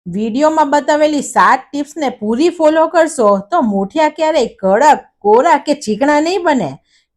વિડીયોમાં બતાવેલી 7 ટિપ્સને પૂરી ફોલો કરશો તો મૂઠિયા ક્યારેય કડક, કોરા કે ચીકણા નહીં બને,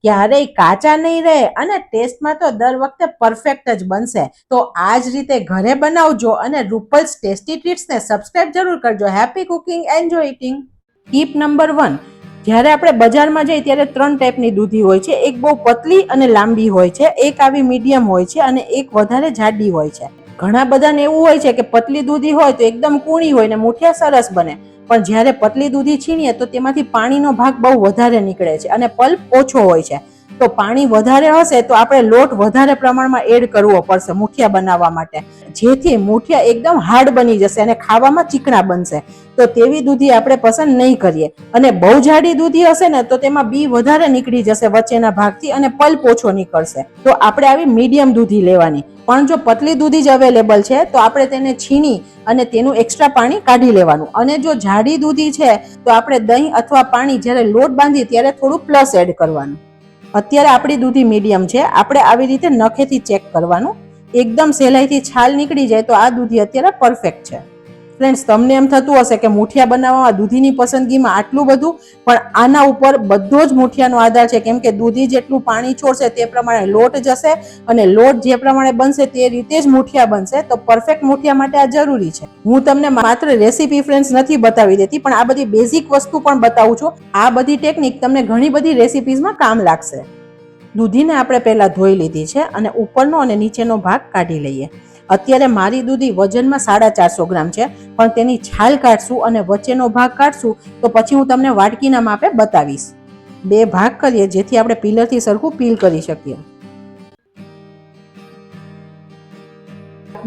ક્યારેય કાચા નહીં રહે અને ટેસ્ટમાં તો દર વખતે પરફેક્ટ જ બનશે. તો આ જ રીતે ઘરે બનાવજો અને રૂપલ્સ ટેસ્ટી ટ્રીટ્સને સબસ્ક્રાઇબ જરૂર કરજો. Happy cooking, enjoy eating. Tip number 1, જ્યારે આપણે બજારમાં જઈએ ત્યારે 3 ટાઈપની દૂધી હોય છે. એક બહુ પતલી અને લાંબી હોય છે, એક આવી મીડિયમ હોય છે અને એક વધારે જાડી હોય છે. ઘણા બધાને એવું હોય છે કે પતલી દૂધી હોય તો એકદમ કૂણી હોય ને મૂઠિયા સરસ બને, પણ જ્યારે પતલી દૂધી છીણીએ તો તેમાંથી પાણીનો ભાગ બહુ વધારે નીકળે છે અને પલ્પ ઓછો હોય છે. તો પાણી વધારે હશે તો આપણે લોટ વધારે પ્રમાણમાં એડ કરવો પડશે મૂઠિયા બનાવવા માટે, જેથી મૂઠિયા એકદમ હાર્ડ બની જશે અને ખાવામાં ચીકણા બનશે. તો તેવી દૂધી આપણે પસંદ નહીં કરીએ. અને બહુ જાડી દૂધી હશે ને તો તેમાં બી વધારે નીકળી જશે વચ્ચેના ભાગથી અને પલ્પ ઓછો નીકળશે. તો આપણે આવી મીડિયમ દૂધી લેવાની. પણ જો પતલી દૂધી જ અવેલેબલ છે તો આપણે તેને છીણી અને તેનું એક્સ્ટ્રા પાણી કાઢી લેવાનું. અને જો જાડી દૂધી છે તો આપણે દહીં અથવા પાણી જ્યારે લોટ બાંધીએ ત્યારે થોડું પ્લસ એડ કરવાનું. અત્યારે આપણી દૂધી મીડિયમ છે, આપણે આવી રીતે નખેથી ચેક કરવાનું. એકદમ સહેલાઈથી છાલ નીકળી જાય તો આ દૂધી અત્યારે પરફેક્ટ છે. ફ્રેન્ડ્સ, તમને એમ થતું હશે કે મૂઠિયા બનાવવામાં દૂધીની પસંદગીમાં આટલું બધું, પણ આના ઉપર બધો જ મૂઠિયાનો આધાર છે. કેમ કે દૂધી જેટલું પાણી છોડશે તે પ્રમાણે લોટ જશે અને લોટ જે પ્રમાણે બનશે તે રીતે જ મૂઠિયા બનશે. તો પરફેક્ટ મૂઠિયા માટે આ જરૂરી છે. હું તમને માત્ર રેસીપી ફ્રેન્ડ્સ નથી બતાવી દેતી, પણ આ બધી બેઝિક વસ્તુ પણ બતાવું છું. આ બધી ટેકનિક તમને ઘણી બધી રેસીપીઝમાં કામ લાગશે. દૂધીને આપણે પહેલા ધોઈ લીધી છે અને ઉપરનો અને નીચેનો ભાગ કાઢી લઈએ. અત્યારે મારી દૂધી વજનમાં 450 ગ્રામ છે, પણ તેની છાલ કાઢશું અને વચ્ચેનો ભાગ કાઢશું તો પછી હું તમને વાટકીના માપે બતાવીશ. 2 ભાગ કરીએ જેથી આપણે પીલરથી સરખું પીલ કરી શકીએ.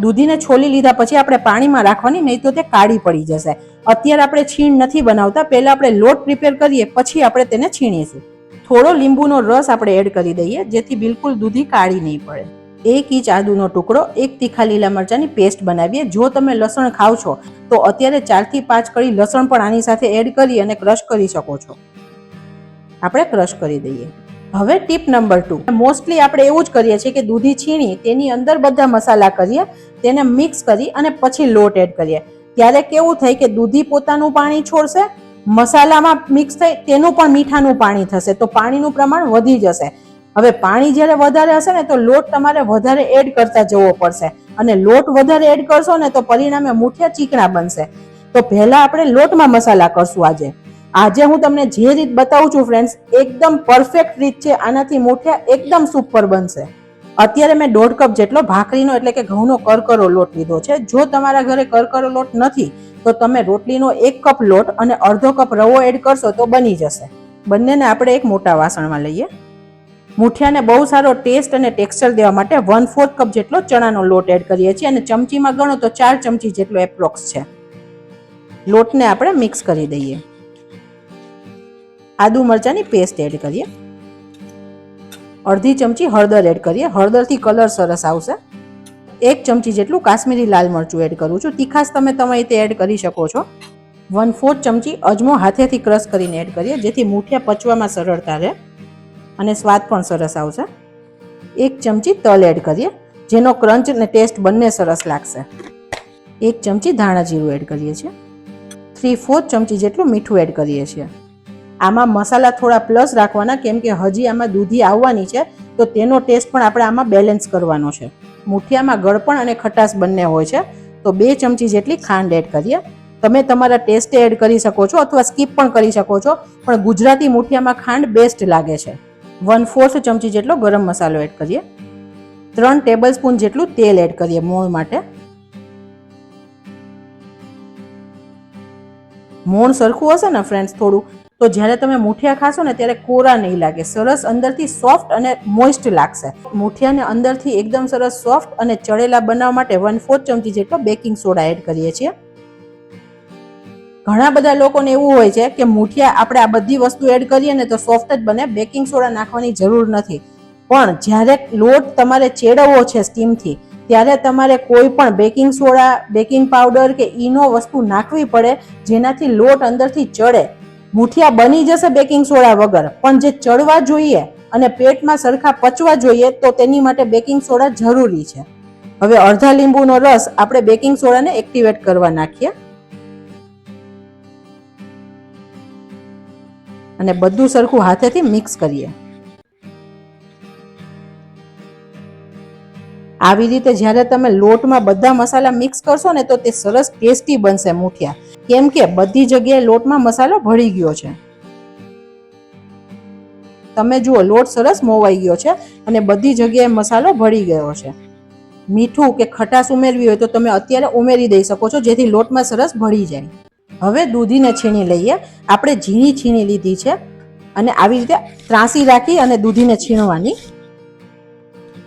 દૂધીને છોલી લીધા પછી આપણે પાણીમાં રાખવાની, નહીં તો તે કાળી પડી જશે. અત્યારે આપણે છીણ નથી બનાવતા, પહેલા આપણે લોટ પ્રિપેર કરીએ પછી આપણે તેને છીણીશું. થોડો લીંબુનો રસ આપણે એડ કરી દઈએ જેથી બિલકુલ દૂધી કાળી નહીં પડે. 1 ઇંચ આદુનો ટુકડો, 1 તીખા લીલા મરચાની પેસ્ટ બનાવીએ. જો તમે લસણ ખાવ છો તો અત્યારે 4 થી 5 કળી લસણ પણ આની સાથે એડ કરી અને ક્રશ કરી શકો છો. આપણે ક્રશ કરી દઈએ. હવે ટીપ નંબર 2, મોસ્ટલી આપણે એવું જ કરીએ છીએ કે દૂધી છીણી તેની અંદર બધા મસાલા કરીએ, તેને મિક્સ કરી અને પછી લોટ એડ કરીએ. ત્યારે કેવું થાય કે દૂધી પોતાનું પાણી છોડશે, મસાલામાં મિક્સ થઈ તેનું પણ મીઠાનું પાણી થશે, તો પાણીનું પ્રમાણ વધી જશે. હવે પાણી જ્યારે વધારે હશે ને તો લોટ તમારે વધારે એડ કરતા જવો પડશે, અને લોટ વધારે એડ કરશો ને તો પરિણામે મૂઠિયા ચીકણા બનશે. તો પહેલા આપણે લોટમાં મસાલા કરશું. આજે હું તમને જે રીત બતાવું છું ફ્રેન્ડ્સ, એકદમ પરફેક્ટ રીત છે. આનાથી મૂઠિયા એકદમ સુપર બનશે. અત્યારે મેં 1.5 કપ જેટલો ભાખરીનો એટલે કે ઘઉંનો કરકરો લોટ લીધો છે. જો તમારા ઘરે કરકરો લોટ નથી તો તમે રોટલીનો 1 કપ લોટ અને અડધો કપ રવો એડ કરશો તો બની જશે. બંનેને આપણે એક મોટા વાસણમાં લઈએ. મૂઠિયાને બહુ સારો ટેસ્ટ અને ટેક્સચર દેવા માટે 1/4 કપ જેટલો ચણાનો લોટ એડ કરીએ છીએ અને ચમચીમાં ગણો તો 4 ચમચી જેટલો એપ્રોક્સ છે. લોટને આપણે મિક્સ કરી દઈએ. આદુ મરચાની પેસ્ટ એડ કરીએ. અડધી ચમચી હળદર એડ કરીએ. હળદરથી કલર સરસ આવશે. 1 ચમચી જેટલું કાશ્મીરી લાલ મરચું એડ કરું છું. તીખાશ તમે તમારી રીતે એડ કરી શકો છો. 1/4 ચમચી અજમો હાથેથી ક્રશ કરીને એડ કરીએ જેથી મૂઠિયા પચવામાં સરળતા રહે અને સ્વાદ પણ સરસ આવશે. 1 ચમચી તલ એડ કરીએ જેનો ક્રંચ અને ટેસ્ટ બંને સરસ લાગશે. 1 ચમચી ધાણા જીરું એડ કરીએ છીએ. 3/4 ચમચી જેટલું મીઠું એડ કરીએ છીએ. આમાં મસાલા થોડા પ્લસ રાખવાના, કેમ કે હજી આમાં દૂધી આવવાની છે તો તેનો ટેસ્ટ પણ આપણે આમાં બેલેન્સ કરવાનો છે. મૂઠિયામાં ગળપણ અને ખટાશ બંને હોય છે, તો 2 ચમચી જેટલી ખાંડ એડ કરીએ. તમે તમારા ટેસ્ટે એડ કરી શકો છો અથવા સ્કીપ પણ કરી શકો છો, પણ ગુજરાતી મૂઠિયામાં ખાંડ બેસ્ટ લાગે છે. 1/4 ચમચી જેટલો ગરમ મસાલો એડ કરીએ. 3 ટેબલ સ્પૂન જેટલું તેલ એડ કરીએ મોણ માટે. મોણ સરખું હશે ને ફ્રેન્ડ્સ થોડું, તો જ્યારે તમે મૂઠિયા ખાશો ને ત્યારે કોરા નહીં લાગે, સરસ અંદરથી સોફ્ટ અને મોઇસ્ટ લાગશે. મૂઠિયાને અંદરથી એકદમ સરસ સોફ્ટ અને ચડેલા બનાવવા માટે 1/4 ચમચી જેટલો બેકિંગ સોડા એડ કરીએ છીએ. ઘણા બધા લોકોને એવું હોય છે કે મૂઠિયા આપણે આ બધી વસ્તુ એડ કરીએ ને તો સોફ્ટ જ બને, બેકિંગ સોડા નાખવાની જરૂર નથી. પણ જ્યારે લોટ તમારે ચેડવવો છે સ્ટીમથી, ત્યારે તમારે કોઈ પણ બેકિંગ સોડા, બેકિંગ પાવડર કે ઈનો વસ્તુ નાખવી પડે જેનાથી લોટ અંદરથી ચડે. મૂઠિયા બની જશે બેકિંગ સોડા વગર, પણ જે ચડવા જોઈએ અને પેટમાં સરખા પચવા જોઈએ તો તેની માટે બેકિંગ સોડા જરૂરી છે. હવે અડધા લીંબુનો રસ આપણે બેકિંગ સોડાને એક્ટિવેટ કરવા નાખીએ અને બધું સરખું હાથેથી મિક્સ કરીએ. આવી રીતે જ્યારે તમે લોટમાં બધા મસાલા મિક્સ કરશો ને તો તે સરસ ટેસ્ટી બનશે મુઠિયા, કેમ કે બધી જગ્યાએ લોટમાં મસાલો ભળી ગયો છે. તમે જુઓ લોટ સરસ મોવાઈ ગયો છે અને બધી જગ્યાએ મસાલો ભળી ગયો છે. મીઠું કે ખટાશ ઉમેરવી હોય તો તમે અત્યારે ઉમેરી દઈ શકો છો, જેથી લોટમાં સરસ ભળી જાય. હવે દૂધીને છીણી લઈએ. આપણે ઝીણી છીણી લીધી છે અને આવી રીતે ત્રાંસી રાખી અને દૂધીને છીણવાની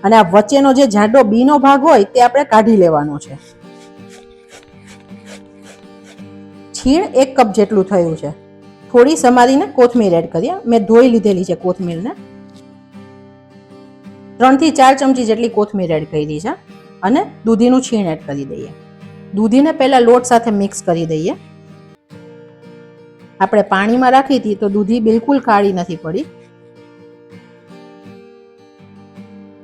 અને આ વચ્ચેનો જે જાડો બીનો ભાગ હોય તે આપણે કાઢી લેવાનો છે. છીણ 1 કપ જેટલું થયું છે. થોડી સમારીને કોથમીર એડ કરીએ. મેં ધોઈ લીધેલી છે કોથમીરને. 3 થી 4 ચમચી જેટલી કોથમીર એડ કરી છે અને દૂધીનું છીણ એડ કરી દઈએ. દૂધીને પહેલા લોટ સાથે મિક્સ કરી દઈએ. આપણે પાણીમાં રાખી હતી તો દૂધી બિલકુલ કાળી નથી પડી.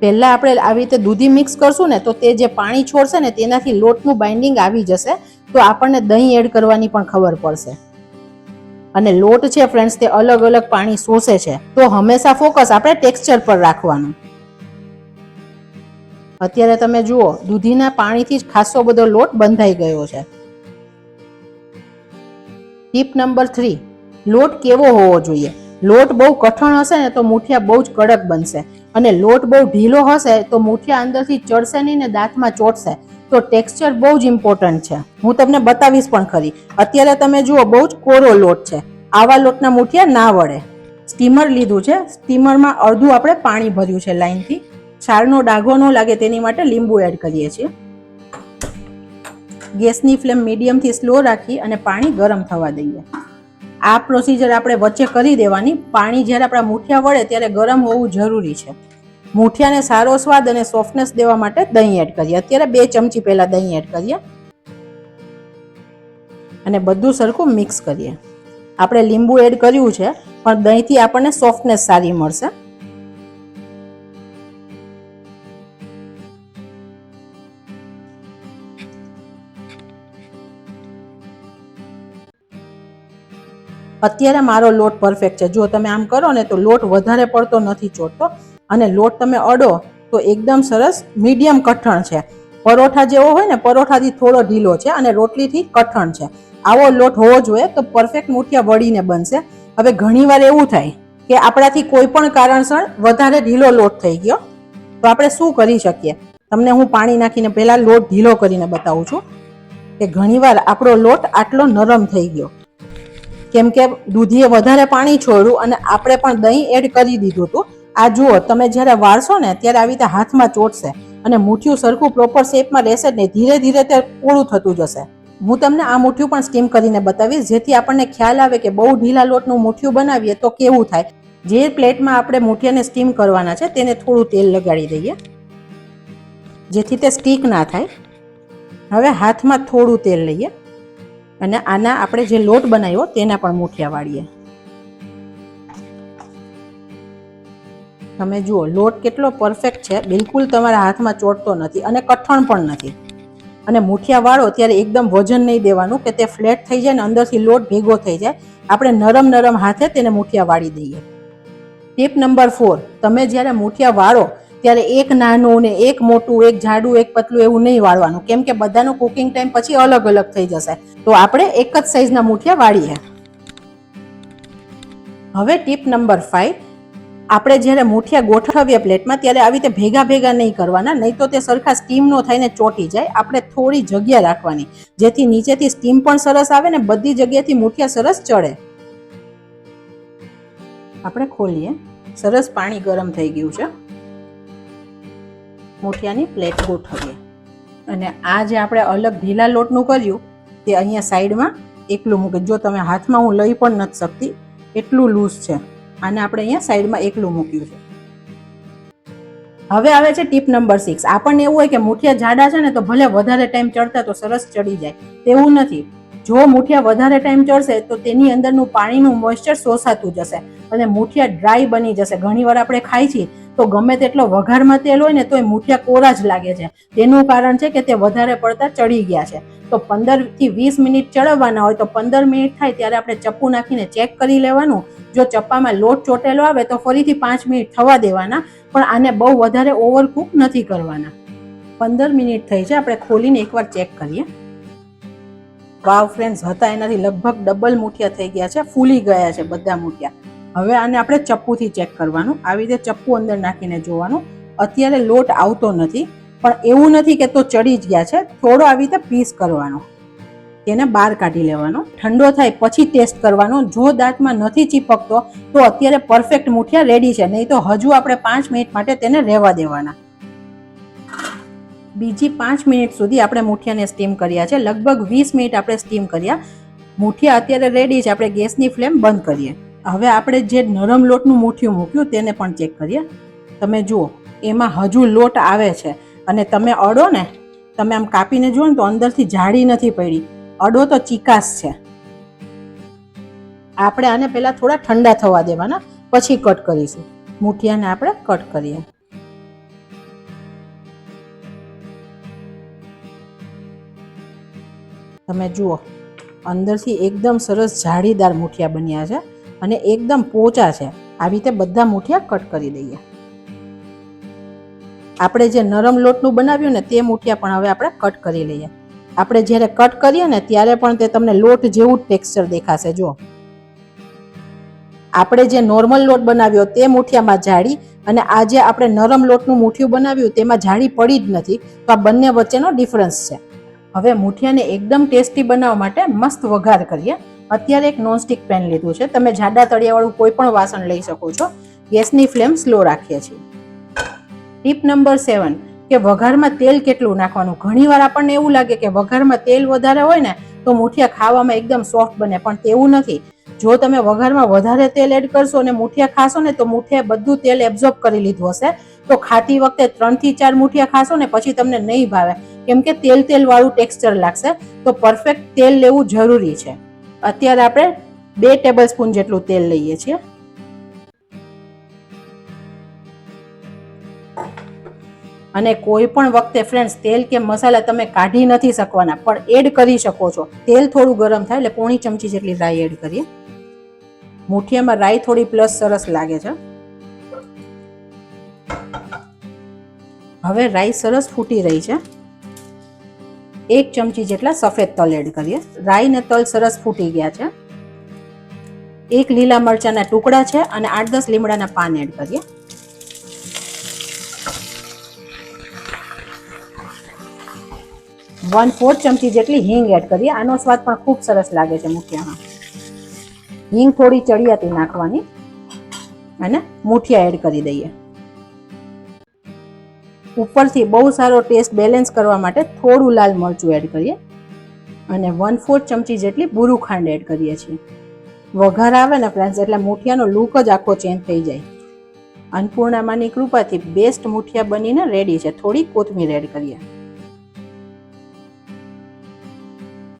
પહેલા આપણે આવી રીતે દૂધી મિક્સ કરશું ને તો તે જે પાણી છોડશે ને તેનાથી લોટનું બાઇન્ડિંગ આવી જશે, તો આપણને દહીં એડ કરવાની પણ ખબર પડશે. અને લોટ છે ફ્રેન્ડ્સ તે અલગ અલગ પાણી શોષે છે, તો હંમેશા ફોકસ આપણે ટેક્સચર પર રાખવાનું. અત્યારે તમે જુઓ દૂધીના પાણીથી જ ખાસો બધો લોટ બંધાઈ ગયો છે. ટીપ નંબર 3, લોટ કેવો હોવો જોઈએ. લોટ બહુ કઠણ હશે ને તો મુઠિયા બહુ જ કડક બનશે અને લોટ બહુ ઢીલો હશે તો મુઠિયા અંદરથી ચડશે નહીં ને દાંતમાં ચોટશે. તો ટેક્સચર બહુ જ ઇમ્પોર્ટન્ટ છે. હું તમને બતાવીશ પણ ખરી. અત્યારે તમે જુઓ બહુ જ કોરો લોટ છે. આવા લોટના મુઠિયા ના વળે. સ્ટીમર લીધું છે. સ્ટીમરમાં અડધું આપણે પાણી ભર્યું છે લાઈનથી. છાલનો ડાઘો ન લાગે તેની માટે લીંબુ એડ કરીએ છીએ. ગેસની ફ્લેમ મીડિયમથી સ્લો રાખી અને પાણી ગરમ થવા દઈએ. આ પ્રોસીજર આપણે વચ્ચે કરી દેવાની. પાણી જ્યારે આપણા મુઠિયા વળે ત્યારે ગરમ હોવું જરૂરી છે. મુઠિયાને સારો સ્વાદ અને સોફ્ટનેસ દેવા માટે દહીં એડ કરીએ. અત્યારે 2 ચમચી પહેલા દહીં એડ કરીએ અને બધું સરખું મિક્સ કરીએ. આપણે લીંબુ એડ કર્યું છે પણ દહીંથી આપણને સોફ્ટનેસ સારી મળશે. અત્યારે મારો લોટ પરફેક્ટ છે. જો તમે આમ કરો ને તો લોટ વધારે પડતો નથી ચોટતો અને લોટ તમે અડો તો એકદમ સરસ મીડિયમ કઠણ છે. પરોઠા જેવો હોય ને પરોઠાથી થોડો ઢીલો છે અને રોટલીથી કઠણ છે. આવો લોટ હોવો જોઈએ તો પરફેક્ટ મુઠિયા વળીને બનશે. હવે ઘણીવાર એવું થાય કે આપણાથી કોઈ પણ કારણસર વધારે ઢીલો લોટ થઈ ગયો તો આપણે શું કરી શકીએ. તમને હું પાણી નાખીને પહેલા લોટ ઢીલો કરીને બતાવું છું કે ઘણીવાર આપણો લોટ આટલો નરમ થઈ ગયો કેમ કે દૂધીએ વધારે પાણી છોડ્યું અને આપણે પણ દહીં એડ કરી દીધું હતું. આ જુઓ તમે જ્યારે વાળશો ને ત્યારે આવી રીતે હાથમાં ચોટશે અને મુઠિયું સરખું પ્રોપર શેપમાં રહેશે જ નહીં. ધીરે ધીરે તે પૂરું થતું જશે. હું તમને આ મુઠિયું પણ સ્ટીમ કરીને બતાવીશ જેથી આપણને ખ્યાલ આવે કે બહુ ઢીલા લોટનું મુઠિયું બનાવીએ તો કેવું થાય. જે પ્લેટમાં આપણે મુઠિયાને સ્ટીમ કરવાના છે તેને થોડું તેલ લગાડી દઈએ જેથી તે સ્ટીક ના થાય. હવે હાથમાં થોડું તેલ લઈએ અને આના આપણે જે લોટ બનાવ્યો તેના પણ મુઠિયા વાળીએ. તમે જુઓ લોટ કેટલો પરફેક્ટ છે. બિલકુલ તમારા હાથમાં ચોટતો નથી અને કઠણ પણ નથી. અને મુઠિયા વાળો ત્યારે એકદમ વજન નહીં દેવાનું કે તે ફ્લેટ થઈ જાય ને અંદરથી લોટ ભેગો થઈ જાય. આપણે નરમ નરમ હાથે તેને મુઠિયા વાળી દઈએ. ટીપ નંબર 4, તમે જ્યારે મુઠિયા વાળો ત્યારે એક નાનું ને એક મોટું, એક જાડું, એક પતલું એવું નહીં વાળવાનું કેમ કે બધાનો કુકિંગ ટાઈમ પછી અલગ અલગ થઈ જશે. તો આપણે એક જ સાઈઝના મુઠિયા વાળીએ. હવે ટીપ નંબર 5, આપણે જ્યારે મુઠિયા ગોઠવીએ પ્લેટમાં ત્યારે આવી રીતે ભેગા ભેગા નહીં કરવાના, નહીં તો તે સરખા સ્ટીમ નો થઈને ચોટી જાય. આપણે થોડી જગ્યા રાખવાની જેથી નીચેથી સ્ટીમ પણ સરસ આવે ને બધી જગ્યાએથી મુઠિયા સરસ ચડે. આપણે ખોલીએ. સરસ પાણી ગરમ થઈ ગયું છે. મુઠિયાની પ્લેટ ગોઠવીએ અને આ જે આપણે અલગ ઢીલા લોટનું કર્યું તે અહીંયા સાઈડમાં એકલું મૂકે. જો તમે હાથમાં હું લઈ પણ નથી શકતી એટલું લૂઝ છે. આને આપણે અહીંયા સાઈડમાં એકલું મૂક્યું છે. હવે આવે છે ટીપ નંબર 6. આપણને એવું હોય કે મુઠિયા જાડા છે ને તો ભલે વધારે ટાઈમ ચડતા તો સરસ ચડી જાય. તેવું નથી. જો મુઠિયા વધારે ટાઈમ ચડશે તો તેની અંદરનું પાણીનું મોઇસ્ચર શોષાતું જશે અને મુઠિયા ડ્રાય બની જશે. ઘણીવાર આપણે ખાઈ છીએ તો ગમે તેટલો વઘારમાં તેલ હોય ને તો એ મુઠિયા કોરા જ લાગે છે. તેનું કારણ છે કે તે વધારે પડતા ચડી ગયા છે. તો 15 થી 20 મિનિટ ચડવવાના હોય તો 15 મિનિટ થાય ત્યારે આપણે ચપ્પુ નાખીને ચેક કરી લેવાનું. જો ચપ્પામાં લોટ ચોટેલો આવે તો ફરીથી 5 મિનિટ થવા દેવાના, પણ આને બહુ વધારે ઓવરકુક નથી કરવાના. 15 મિનિટ થઈ છે, આપણે ખોલીને એકવાર ચેક કરીએ. વાવ ફ્રેન્ડ્સ, હતા એનાથી લગભગ ડબલ મુઠિયા થઈ ગયા છે, ફૂલી ગયા છે બધા મુઠિયા. હવે આને આપણે ચપ્પુથી ચેક કરવાનું. આવી રીતે ચપ્પુ અંદર નાખીને જોવાનું. અત્યારે લોટ આવતો નથી, પણ એવું નથી કે તો ચડી જ ગયા છે. થોડો આવી રીતે પીસ કરવાનો, તેને બહાર કાઢી લેવાનો. ઠંડો થાય પછી ટેસ્ટ કરવાનો. જો દાંતમાં નથી ચીપકતો તો અત્યારે પરફેક્ટ મુઠિયા રેડી છે, નહીં તો હજુ આપણે 5 મિનિટ માટે તેને રહેવા દેવાના. બીજી 5 મિનિટ સુધી આપણે મુઠિયાને સ્ટીમ કર્યા છે. લગભગ 20 મિનિટ આપણે સ્ટીમ કર્યા. મુઠિયા અત્યારે રેડી છે. આપણે ગેસની ફ્લેમ બંધ કરીએ. હવે આપણે જે નરમ લોટનું મુઠિયું મૂક્યું તેને પણ ચેક કરીએ. તમે જુઓ, એમાં હજુ લોટ આવે છે, અને તમે અડો ને, તમે આમ કાપીને જુઓ ને તો અંદરથી જાડી નથી પડી. અડો તો ચીકાશ છે. આપણે આને પહેલા થોડા ઠંડા થવા દેવાના, પછી કટ કરીશું. મુઠિયાને આપણે કટ કરીએ. તમે જુઓ, અંદરથી એકદમ સરસ જાળીદાર મુઠિયા બન્યા છે અને એકદમ પોચા છે. આવી રીતે બધા મુઠિયા કટ કરી દઈએ. આપણે જે નરમ લોટનું બનાવ્યું ને તે મુઠિયા પણ હવે આપણે કટ કરી લઈએ. આપણે જ્યારે કટ કરીએ ને ત્યારે પણ તે તમને લોટ જેવું જ ટેક્સચર દેખાશે. જો આપણે જે નોર્મલ લોટ બનાવ્યો તે મુઠિયામાં જાળી, અને આ જે આપણે નરમ લોટનું મુઠિયું બનાવ્યું તેમાં જાળી પડી જ નથી. તો આ બંને વચ્ચેનો ડિફરન્સ છે. હવે મુઠિયાને એકદમ ટેસ્ટી બનાવવા માટે મસ્ત વઘાર કરીએ. અત્યારે એક નોનસ્ટિક પેન લીધું છે. તમે જાડા તળિયાવાળું કોઈ પણ વાસણ લઈ શકો છો. ગેસની ફ્લેમ સ્લો રાખીએ છીએ. ટીપ નંબર 7 કે વઘારમાં તેલ કેટલું નાખવાનું. ઘણીવાર આપણને એવું લાગે કે વઘારમાં તેલ વધારે હોય ને તો મુઠિયા ખાવામાં એકદમ સોફ્ટ બને, પણ તેવું નથી. જો તમે વઘારમાં વધારે તેલ એડ કરશો અને મુઠિયા ખાશો ને તો મુઠિયા બધું તેલ એબ્ઝોર્બ કરી લીધું હશે. તો ખાતી વખતે 3 થી 4 મુઠિયા ખાશો ને પછી તમને નહીં ભાવે, કેમ કે તેલ વાળું ટેક્સચર લાગશે. તો પરફેક્ટ તેલ લેવું જરૂરી છે. અત્યારે આપણે 2 ટેબલ સ્પૂન જેટલું તેલ લઈએ છીએ. અને કોઈ પણ વખતે ફ્રેન્ડ્સ તેલ કે મસાલા તમે કાઢી નથી શકવાના, પણ એડ કરી શકો છો. તેલ થોડું ગરમ થાય એટલે પોણી ચમચી જેટલી રાઈ એડ કરીએ. મુઠિયામાં રાઈ થોડી પ્લસ સરસ લાગે છે. હવે રાઈ સરસ ફૂટી રહી છે. 1 ચમચી જેટલા સફેદ તલ એડ કરીએ. રાઈ ને તલ સરસ ફૂટી ગયા છે. 1 લીલા મરચાના ટુકડા છે અને 8-10 લીમડાના પાન એડ કરીએ. ¼ ચમચી જેટલી હિંગ એડ કરીએ. આનો સ્વાદ પણ ખૂબ સરસ લાગે છે મુઠિયામાં. હિંગ થોડી ચડિયાતી નાખવાની અને મુઠિયા એડ કરી દઈએ. ઉપરથી બહુ સારો ટેસ્ટ બેલેન્સ કરવા માટે થોડું લાલ મરચું એડ કરીએ અને 1/4 ચમચી જેટલી બુરુ ખાંડ એડ કરીએ છીએ. વઘાર આવે ને ફ્રેન્ડ્સ એટલે મુઠિયાનો લુક જ આખો ચેન્જ થઈ જાય. અન્નપૂર્ણામાની કૃપાથી બેસ્ટ મુઠિયા બનીને રેડી છે. થોડી કોથમીર એડ કરીએ.